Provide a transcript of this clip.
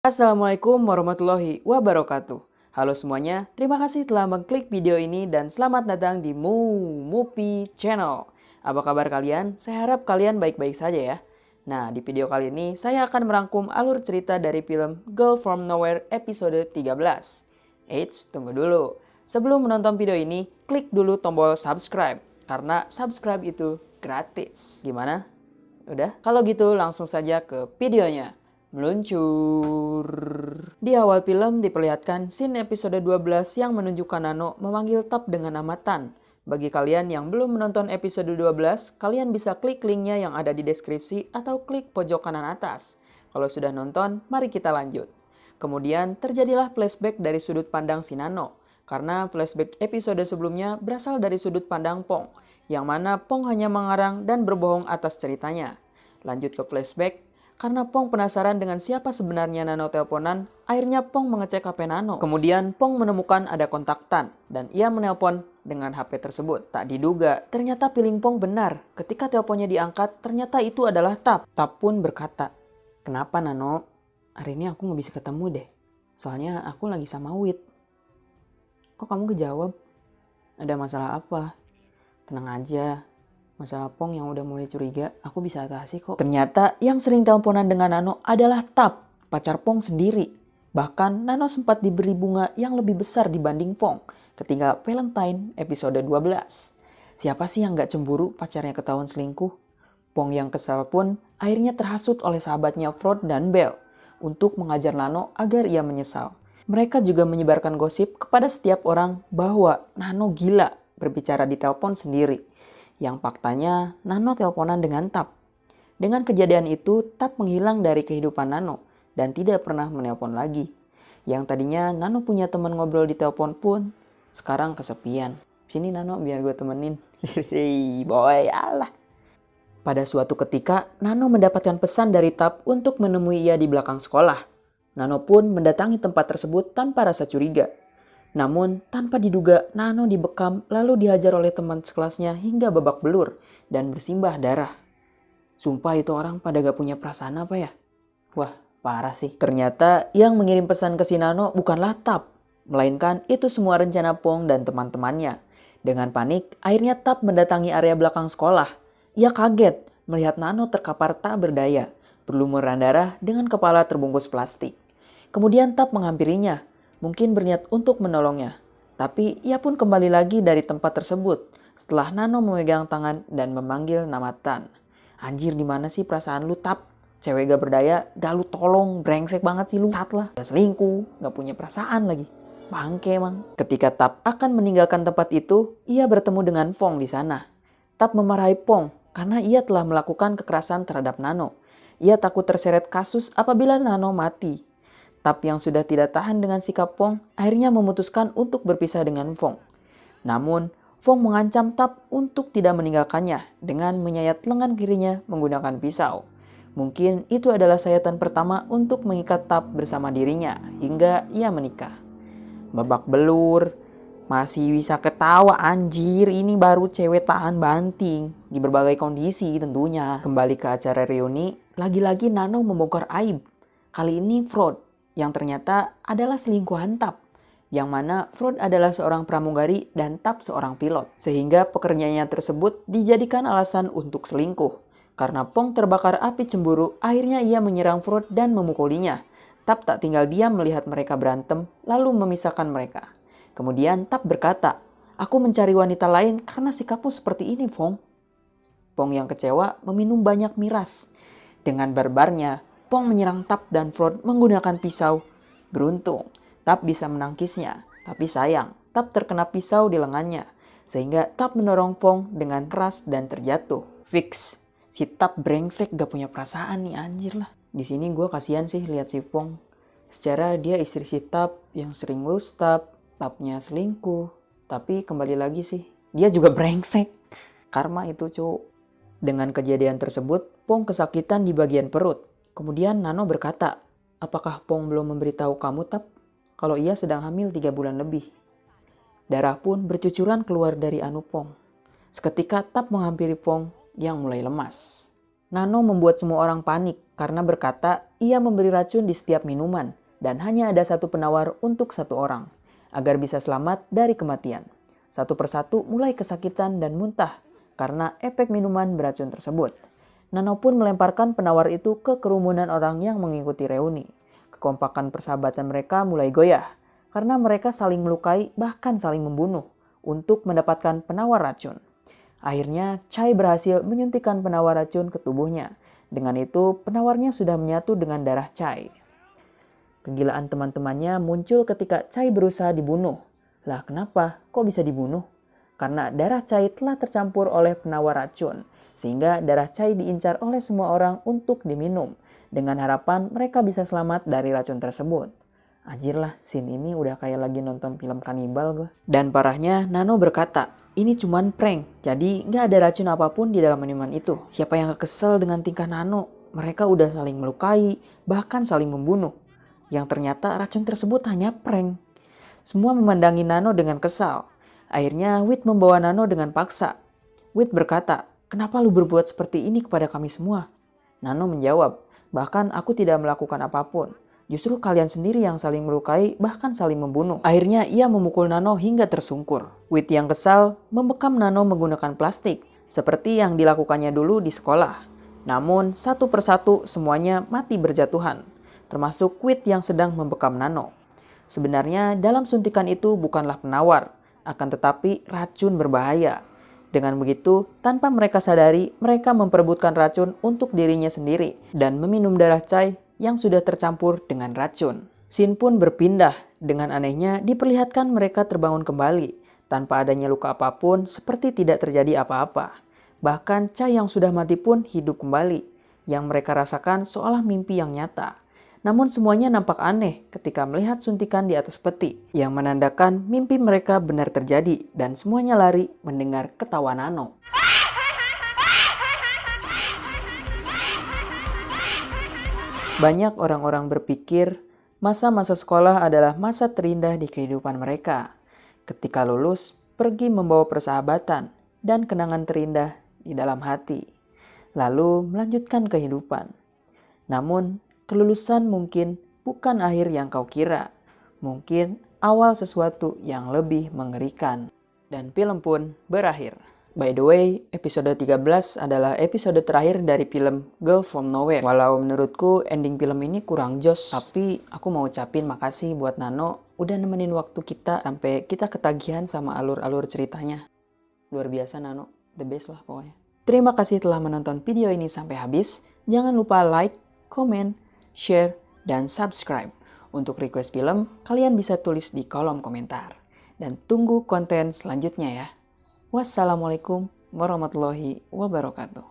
Assalamualaikum warahmatullahi wabarakatuh. Halo semuanya, terima kasih telah mengklik video ini dan selamat datang di Mupi Channel. Apa kabar kalian? Saya harap kalian baik-baik saja ya. Nah, di video kali ini saya akan merangkum alur cerita dari film Girl From Nowhere episode 13. Eits, tunggu dulu. Sebelum menonton video ini, klik dulu tombol subscribe, karena subscribe itu gratis. Gimana? Udah? Kalau gitu langsung saja ke videonya. Meluncur. Di awal film diperlihatkan scene episode 12 yang menunjukkan Nano memanggil Tap dengan nama Tan. Bagi kalian yang belum menonton episode 12, kalian bisa klik linknya yang ada di deskripsi atau klik pojok kanan atas. Kalau sudah nonton, mari kita lanjut. Kemudian terjadilah flashback dari sudut pandang si Nano. Karena flashback episode sebelumnya berasal dari sudut pandang Pong, yang mana Pong hanya mengarang dan berbohong atas ceritanya. Lanjut ke flashback. Karena Pong penasaran dengan siapa sebenarnya Nano teleponan, akhirnya Pong mengecek HP Nano. Kemudian Pong menemukan ada kontak Tan, dan ia menelpon dengan HP tersebut. Tak diduga, ternyata feeling Pong benar. Ketika teleponnya diangkat, ternyata itu adalah Tap. Tap pun berkata, "Kenapa Nano? Hari ini aku nggak bisa ketemu deh. Soalnya aku lagi sama Wit." "Kok kamu kejawab? Ada masalah apa?" "Tenang aja. Masalah Pong yang udah mulai curiga, aku bisa atasi kok." Ternyata yang sering teleponan dengan Nano adalah Tap, pacar Pong sendiri. Bahkan Nano sempat diberi bunga yang lebih besar dibanding Pong ketika Valentine episode 12. Siapa sih yang gak cemburu pacarnya ketahuan selingkuh? Pong yang kesal pun akhirnya terhasut oleh sahabatnya Frod dan Bell untuk mengajar Nano agar ia menyesal. Mereka juga menyebarkan gosip kepada setiap orang bahwa Nano gila berbicara di telepon sendiri. Yang faktanya Nano teleponan dengan Tap. Dengan kejadian itu, Tap menghilang dari kehidupan Nano dan tidak pernah menelpon lagi. Yang tadinya Nano punya teman ngobrol di telepon pun sekarang kesepian. "Sini Nano, biar gue temenin." Hehehe, boy, alah. Pada suatu ketika, Nano mendapatkan pesan dari Tap untuk menemui ia di belakang sekolah. Nano pun mendatangi tempat tersebut tanpa rasa curiga. Namun, tanpa diduga, Nano dibekam lalu dihajar oleh teman sekelasnya hingga babak belur dan bersimbah darah. Sumpah itu orang pada gak punya perasaan apa ya? Wah, parah sih. Ternyata yang mengirim pesan ke si Nano bukanlah Tap, melainkan itu semua rencana Pong dan teman-temannya. Dengan panik, akhirnya Tap mendatangi area belakang sekolah. Ia kaget melihat Nano terkapar tak berdaya, berlumuran darah dengan kepala terbungkus plastik. Kemudian Tap menghampirinya, mungkin berniat untuk menolongnya. Tapi ia pun kembali lagi dari tempat tersebut setelah Nano memegang tangan dan memanggil nama Tan. "Anjir, di mana sih perasaan lu, Tap? Cewek gak berdaya, gak lu tolong, brengsek banget sih lu. Sat lah, gak selingkuh, gak punya perasaan lagi. Bangke emang." Ketika Tap akan meninggalkan tempat itu, ia bertemu dengan Fong di sana. Tap memarahi Pong karena ia telah melakukan kekerasan terhadap Nano. Ia takut terseret kasus apabila Nano mati. Tap yang sudah tidak tahan dengan sikap Pong akhirnya memutuskan untuk berpisah dengan Fong. Namun, Fong mengancam Tap untuk tidak meninggalkannya dengan menyayat lengan kirinya menggunakan pisau. Mungkin itu adalah sayatan pertama untuk mengikat Tap bersama dirinya hingga ia menikah. Babak belur, masih bisa ketawa anjir, ini baru cewek tahan banting di berbagai kondisi tentunya. Kembali ke acara reuni, lagi-lagi Nano membongkar aib. Kali ini Frod yang ternyata adalah selingkuhan Tap, yang mana Frod adalah seorang pramugari dan Tap seorang pilot, sehingga pekerjaannya tersebut dijadikan alasan untuk selingkuh. Karena Pong terbakar api cemburu, akhirnya ia menyerang Frod dan memukulinya. Tap tak tinggal diam melihat mereka berantem, lalu memisahkan mereka. Kemudian Tap berkata, "Aku mencari wanita lain karena sikapmu seperti ini, Fong." Pong yang kecewa meminum banyak miras. Dengan barbarnya, Pong menyerang Tap dan Frod menggunakan pisau. Beruntung, Tap bisa menangkisnya. Tapi sayang, Tap terkena pisau di lengannya. Sehingga Tap mendorong Pong dengan keras dan terjatuh. Fix, si Tap brengsek gak punya perasaan nih, anjir lah. Di sini gue kasihan sih lihat si Pong. Secara dia istri si Tap yang sering ngurus Tap, Tapnya selingkuh. Tapi kembali lagi sih, dia juga brengsek. Karma itu cowok. Dengan kejadian tersebut, Pong kesakitan di bagian perut. Kemudian Nano berkata, "Apakah Pong belum memberitahu kamu, Tap, kalau ia sedang hamil 3 bulan lebih?" Darah pun bercucuran keluar dari anu Pong. Seketika Tap menghampiri Pong yang mulai lemas. Nano membuat semua orang panik karena berkata ia memberi racun di setiap minuman dan hanya ada satu penawar untuk satu orang agar bisa selamat dari kematian. Satu persatu mulai kesakitan dan muntah karena efek minuman beracun tersebut. Nano pun melemparkan penawar itu ke kerumunan orang yang mengikuti reuni. Kekompakan persahabatan mereka mulai goyah karena mereka saling melukai bahkan saling membunuh untuk mendapatkan penawar racun. Akhirnya, Chai berhasil menyuntikkan penawar racun ke tubuhnya. Dengan itu, penawarnya sudah menyatu dengan darah Chai. Kegilaan teman-temannya muncul ketika Chai berusaha dibunuh. Lah kenapa? Kok bisa dibunuh? Karena darah Chai telah tercampur oleh penawar racun, sehingga darah Chai diincar oleh semua orang untuk diminum, dengan harapan mereka bisa selamat dari racun tersebut. Anjir lah, scene ini udah kayak lagi nonton film kanibal gue. Dan parahnya, Nano berkata, ini cuman prank, jadi nggak ada racun apapun di dalam minuman itu. Siapa yang gak kesel dengan tingkah Nano? Mereka udah saling melukai, bahkan saling membunuh. Yang ternyata racun tersebut hanya prank. Semua memandangi Nano dengan kesal. Akhirnya Wit membawa Nano dengan paksa. Wit berkata, kenapa lu berbuat seperti ini kepada kami semua? Nano menjawab, bahkan aku tidak melakukan apapun. Justru kalian sendiri yang saling melukai, bahkan saling membunuh. Akhirnya ia memukul Nano hingga tersungkur. Wit yang kesal membekam Nano menggunakan plastik, seperti yang dilakukannya dulu di sekolah. Namun satu persatu semuanya mati berjatuhan, termasuk Wit yang sedang membekam Nano. Sebenarnya dalam suntikan itu bukanlah penawar, akan tetapi racun berbahaya. Dengan begitu, tanpa mereka sadari, mereka memperebutkan racun untuk dirinya sendiri dan meminum darah Chai yang sudah tercampur dengan racun. Scene pun berpindah, dengan anehnya diperlihatkan mereka terbangun kembali, tanpa adanya luka apapun seperti tidak terjadi apa-apa. Bahkan Chai yang sudah mati pun hidup kembali, yang mereka rasakan seolah mimpi yang nyata. Namun semuanya nampak aneh ketika melihat suntikan di atas peti, yang menandakan mimpi mereka benar terjadi dan semuanya lari mendengar ketawa Nano. Banyak orang-orang berpikir masa-masa sekolah adalah masa terindah di kehidupan mereka. Ketika lulus, pergi membawa persahabatan dan kenangan terindah di dalam hati, lalu melanjutkan kehidupan. Namun, kelulusan mungkin bukan akhir yang kau kira, mungkin awal sesuatu yang lebih mengerikan. Dan film pun berakhir. By the way, episode 13 adalah episode terakhir dari film Girl From Nowhere. Walau menurutku ending film ini kurang jos, tapi aku mau ucapin makasih buat Nano udah nemenin waktu kita sampai kita ketagihan sama alur-alur ceritanya. Luar biasa Nano, the best lah pokoknya. Terima kasih telah menonton video ini sampai habis. Jangan lupa like, comment, share, dan subscribe. Untuk request film, kalian bisa tulis di kolom komentar. Dan tunggu konten selanjutnya ya. Wassalamualaikum warahmatullahi wabarakatuh.